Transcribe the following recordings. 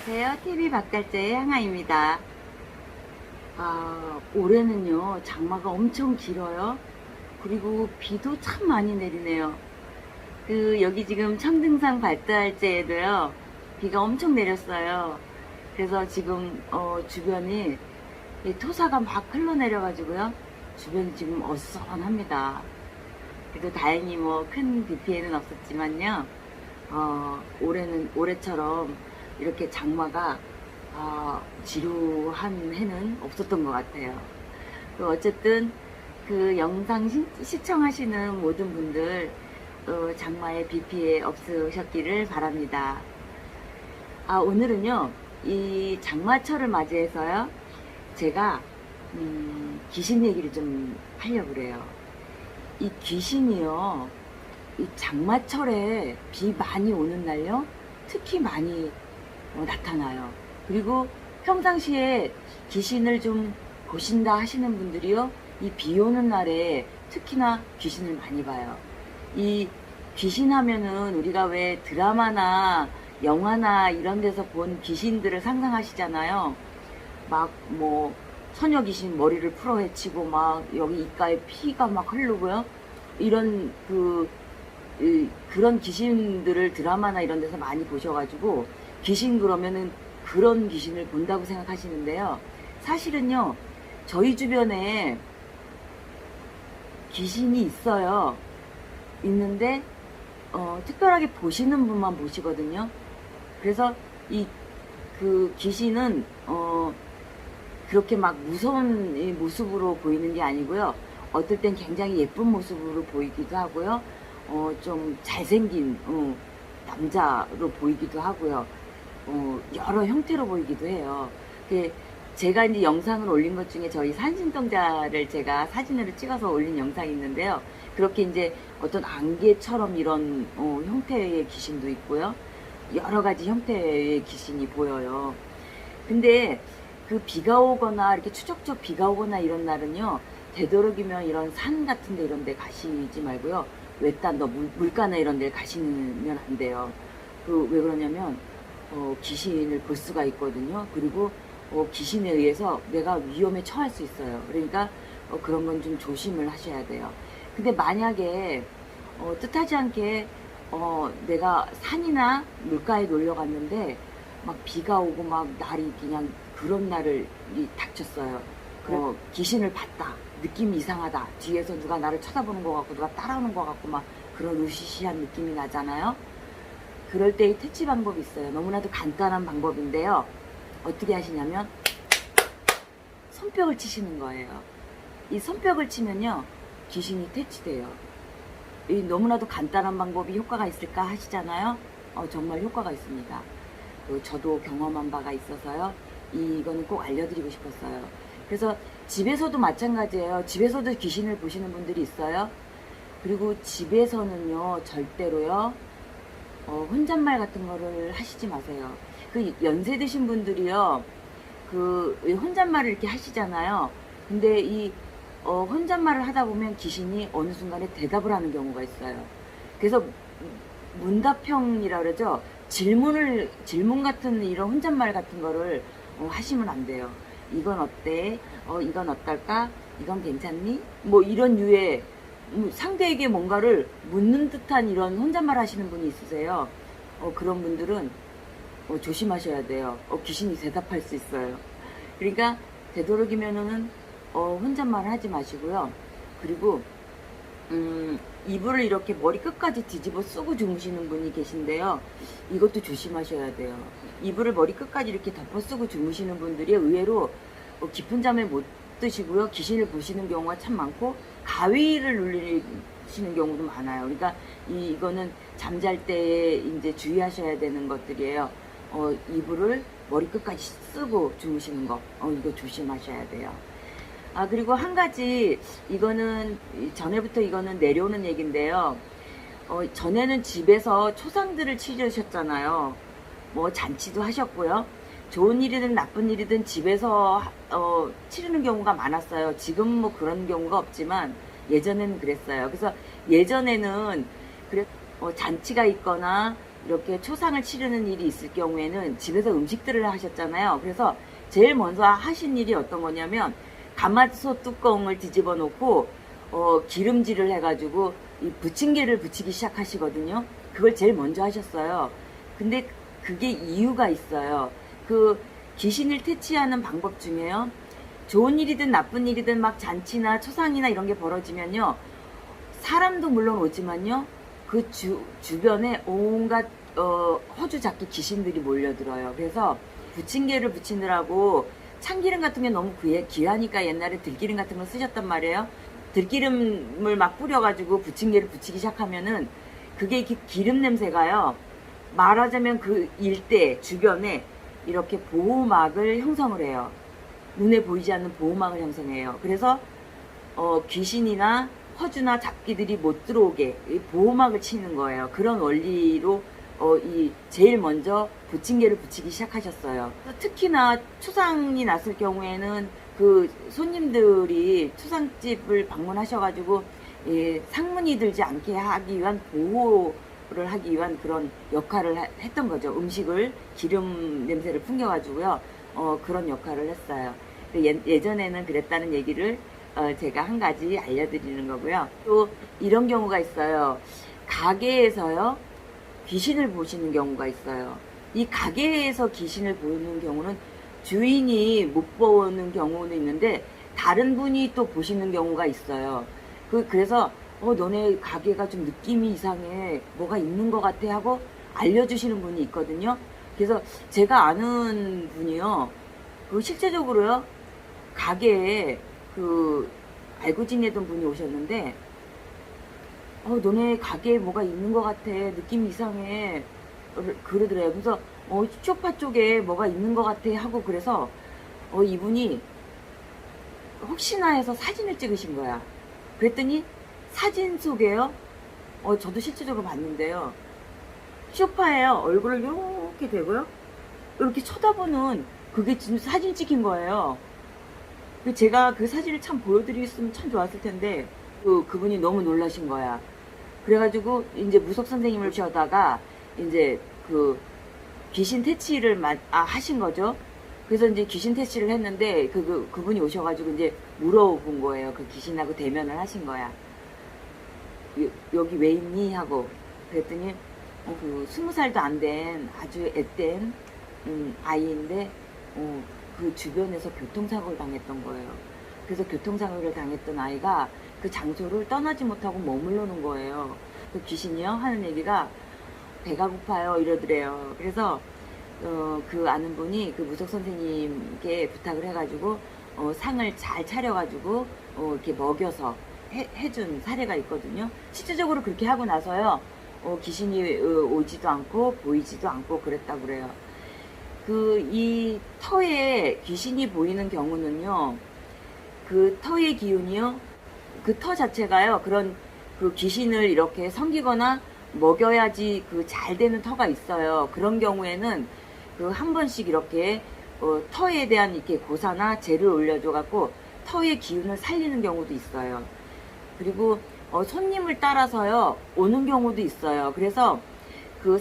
안녕하세요. TV 박달재의 향아입니다. 올해는요, 장마가 엄청 길어요. 그리고 비도 참 많이 내리네요. 여기 지금 청등산 발달제에도요, 비가 엄청 내렸어요. 그래서 지금, 주변이 이 토사가 막 흘러내려가지고요, 주변이 지금 어수선합니다. 그래도 다행히 뭐 큰 비 피해는 없었지만요, 올해처럼 이렇게 장마가 지루한 해는 없었던 것 같아요. 어쨌든 그 영상 시청하시는 모든 분들 장마에 비 피해 없으셨기를 바랍니다. 오늘은요 이 장마철을 맞이해서요 제가 귀신 얘기를 좀 하려고 그래요. 이 귀신이요 이 장마철에 비 많이 오는 날요 특히 많이 나타나요. 그리고 평상시에 귀신을 좀 보신다 하시는 분들이요 이 비 오는 날에 특히나 귀신을 많이 봐요. 이 귀신 하면은 우리가 왜 드라마나 영화나 이런 데서 본 귀신들을 상상하시잖아요. 막 뭐 처녀 귀신 머리를 풀어 헤치고 막 여기 입가에 피가 막 흐르고요. 이런 그런 귀신들을 드라마나 이런 데서 많이 보셔가지고 귀신 그러면은 그런 귀신을 본다고 생각하시는데요. 사실은요, 저희 주변에 귀신이 있어요. 있는데, 특별하게 보시는 분만 보시거든요. 그래서 귀신은, 그렇게 막 무서운 모습으로 보이는 게 아니고요. 어떨 땐 굉장히 예쁜 모습으로 보이기도 하고요. 좀 잘생긴, 남자로 보이기도 하고요. 여러 형태로 보이기도 해요. 제가 이제 영상을 올린 것 중에 저희 산신동자를 제가 사진으로 찍어서 올린 영상이 있는데요. 그렇게 이제 어떤 안개처럼 이런 형태의 귀신도 있고요. 여러 가지 형태의 귀신이 보여요. 근데 그 비가 오거나 이렇게 추적적 비가 오거나 이런 날은요. 되도록이면 이런 산 같은 데 이런 데 가시지 말고요. 외딴 물가나 이런 데 가시면 안 돼요. 왜 그러냐면 귀신을 볼 수가 있거든요. 그리고 귀신에 의해서 내가 위험에 처할 수 있어요. 그러니까 그런 건 좀 조심을 하셔야 돼요. 근데 만약에 뜻하지 않게 내가 산이나 물가에 놀러 갔는데 막 비가 오고 막 날이 그냥 그런 날을 닥쳤어요. 귀신을 봤다. 느낌이 이상하다. 뒤에서 누가 나를 쳐다보는 것 같고 누가 따라오는 것 같고 막 그런 으시시한 느낌이 나잖아요. 그럴 때의 퇴치 방법이 있어요. 너무나도 간단한 방법인데요. 어떻게 하시냐면 손뼉을 치시는 거예요. 이 손뼉을 치면요 귀신이 퇴치돼요. 이 너무나도 간단한 방법이 효과가 있을까 하시잖아요. 정말 효과가 있습니다. 저도 경험한 바가 있어서요. 이거는 꼭 알려드리고 싶었어요. 그래서 집에서도 마찬가지예요. 집에서도 귀신을 보시는 분들이 있어요. 그리고 집에서는요 절대로요 혼잣말 같은 거를 하시지 마세요. 연세 드신 분들이요 혼잣말을 이렇게 하시잖아요. 근데 혼잣말을 하다 보면 귀신이 어느 순간에 대답을 하는 경우가 있어요. 그래서 문답형이라 그러죠. 질문 같은 이런 혼잣말 같은 거를 하시면 안 돼요. 이건 어때? 이건 어떨까? 이건 괜찮니? 뭐 이런 유의 상대에게 뭔가를 묻는 듯한 이런 혼잣말 하시는 분이 있으세요. 그런 분들은 조심하셔야 돼요. 귀신이 대답할 수 있어요. 그러니까 되도록이면은 혼잣말 하지 마시고요. 그리고 이불을 이렇게 머리 끝까지 뒤집어 쓰고 주무시는 분이 계신데요. 이것도 조심하셔야 돼요. 이불을 머리 끝까지 이렇게 덮어 쓰고 주무시는 분들이 의외로 깊은 잠에 못 드시고요. 귀신을 보시는 경우가 참 많고 가위를 눌리시는 경우도 많아요. 그러니까 이거는 잠잘 때에 이제 주의하셔야 되는 것들이에요. 이불을 머리 끝까지 쓰고 주무시는 거, 이거 조심하셔야 돼요. 그리고 한 가지, 전에부터 이거는 내려오는 얘기인데요. 전에는 집에서 초상들을 치르셨잖아요. 뭐 잔치도 하셨고요. 좋은 일이든 나쁜 일이든 집에서 치르는 경우가 많았어요. 지금 뭐 그런 경우가 없지만 예전에는 그랬어요. 그래서 예전에는 잔치가 있거나 이렇게 초상을 치르는 일이 있을 경우에는 집에서 음식들을 하셨잖아요. 그래서 제일 먼저 하신 일이 어떤 거냐면 가마솥 뚜껑을 뒤집어 놓고 기름질을 해가지고 이 부침개를 부치기 시작하시거든요. 그걸 제일 먼저 하셨어요. 근데 그게 이유가 있어요. 그 귀신을 퇴치하는 방법 중에요. 좋은 일이든 나쁜 일이든 막 잔치나 초상이나 이런 게 벌어지면요. 사람도 물론 오지만요. 그 주변에 온갖 허주잡기 귀신들이 몰려들어요. 그래서 부침개를 부치느라고 참기름 같은 게 너무 귀하니까 옛날에 들기름 같은 걸 쓰셨단 말이에요. 들기름을 막 뿌려가지고 부침개를 부치기 시작하면은 그게 기름 냄새가요. 말하자면 그 일대 주변에 이렇게 보호막을 형성을 해요. 눈에 보이지 않는 보호막을 형성해요. 그래서 귀신이나 허주나 잡기들이 못 들어오게 보호막을 치는 거예요. 그런 원리로 제일 먼저 부침개를 부치기 시작하셨어요. 특히나 초상이 났을 경우에는 그 손님들이 초상집을 방문하셔가지고 상문이 들지 않게 하기 위한 보호를 하기 위한 그런 역할을 했던 거죠. 음식을 기름 냄새를 풍겨가지고요. 그런 역할을 했어요. 예전에는 그랬다는 얘기를 제가 한 가지 알려드리는 거고요. 또 이런 경우가 있어요. 가게에서요. 귀신을 보시는 경우가 있어요. 이 가게에서 귀신을 보는 경우는 주인이 못 보는 경우는 있는데 다른 분이 또 보시는 경우가 있어요. 그래서 너네 가게가 좀 느낌이 이상해. 뭐가 있는 것 같아 하고 알려주시는 분이 있거든요. 그래서 제가 아는 분이요. 실제적으로요. 가게에 알고 지내던 분이 오셨는데 너네 가게에 뭐가 있는 것 같아. 느낌이 이상해. 그러더래요. 그래서 쇼파 쪽에 뭐가 있는 것 같아 하고 그래서 이분이 혹시나 해서 사진을 찍으신 거야. 그랬더니 사진 속에요. 저도 실제적으로 봤는데요. 소파에 얼굴을 이렇게 대고요. 이렇게 쳐다보는 그게 지금 사진 찍힌 거예요. 제가 그 사진을 참 보여드렸으면 참 좋았을 텐데 그분이 너무 놀라신 거야. 그래가지고 이제 무속 선생님을 쉬다가 이제 귀신 퇴치를 하신 거죠. 그래서 이제 귀신 퇴치를 했는데 그분이 오셔가지고 이제 물어본 거예요. 그 귀신하고 대면을 하신 거야. 여기 왜 있니? 하고 그랬더니 20살도 안 된 아주 앳된 아이인데 그 주변에서 교통사고를 당했던 거예요. 그래서 교통사고를 당했던 아이가 그 장소를 떠나지 못하고 머물러는 거예요. 그 귀신이요 하는 얘기가 배가 고파요 이러더래요. 그래서 그 아는 분이 그 무속 선생님께 부탁을 해가지고 상을 잘 차려가지고 이렇게 먹여서 해준 사례가 있거든요. 실질적으로 그렇게 하고 나서요 귀신이 오지도 않고 보이지도 않고 그랬다고 그래요. 이 터에 귀신이 보이는 경우는요, 그 터의 기운이요, 그 터 자체가요, 그런 귀신을 이렇게 섬기거나 먹여야지 잘 되는 터가 있어요. 그런 경우에는 한 번씩 이렇게 터에 대한 이렇게 고사나 재를 올려줘갖고 터의 기운을 살리는 경우도 있어요. 그리고 손님을 따라서요 오는 경우도 있어요. 그래서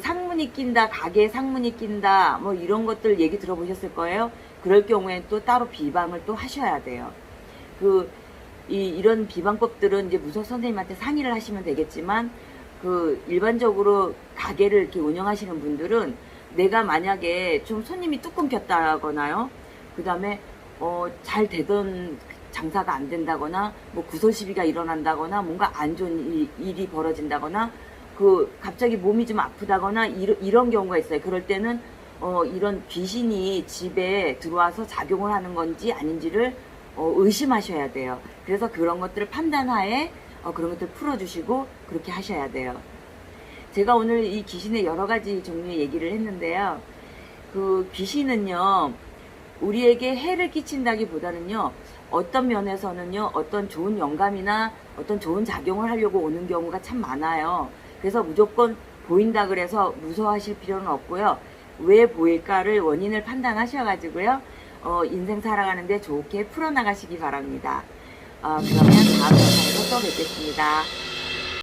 상문이 낀다, 가게 상문이 낀다, 뭐 이런 것들 얘기 들어보셨을 거예요. 그럴 경우엔 또 따로 비방을 또 하셔야 돼요. 이런 비방법들은 이제 무속 선생님한테 상의를 하시면 되겠지만, 일반적으로 가게를 이렇게 운영하시는 분들은 내가 만약에 좀 손님이 뚝 끊겼다거나요, 그 다음에 잘 되던 장사가 안 된다거나, 뭐 구설시비가 일어난다거나, 뭔가 안 좋은 일이 벌어진다거나, 갑자기 몸이 좀 아프다거나 이런 경우가 있어요. 그럴 때는 이런 귀신이 집에 들어와서 작용을 하는 건지 아닌지를 의심하셔야 돼요. 그래서 그런 것들을 판단하에 그런 것들을 풀어주시고 그렇게 하셔야 돼요. 제가 오늘 이 귀신의 여러 가지 종류의 얘기를 했는데요. 귀신은요 우리에게 해를 끼친다기보다는요 어떤 면에서는요 어떤 좋은 영감이나 어떤 좋은 작용을 하려고 오는 경우가 참 많아요. 그래서 무조건 보인다 그래서 무서워하실 필요는 없고요. 왜 보일까를 원인을 판단하셔가지고요. 인생 살아가는데 좋게 풀어나가시기 바랍니다. 그러면 다음 영상에서 또 뵙겠습니다.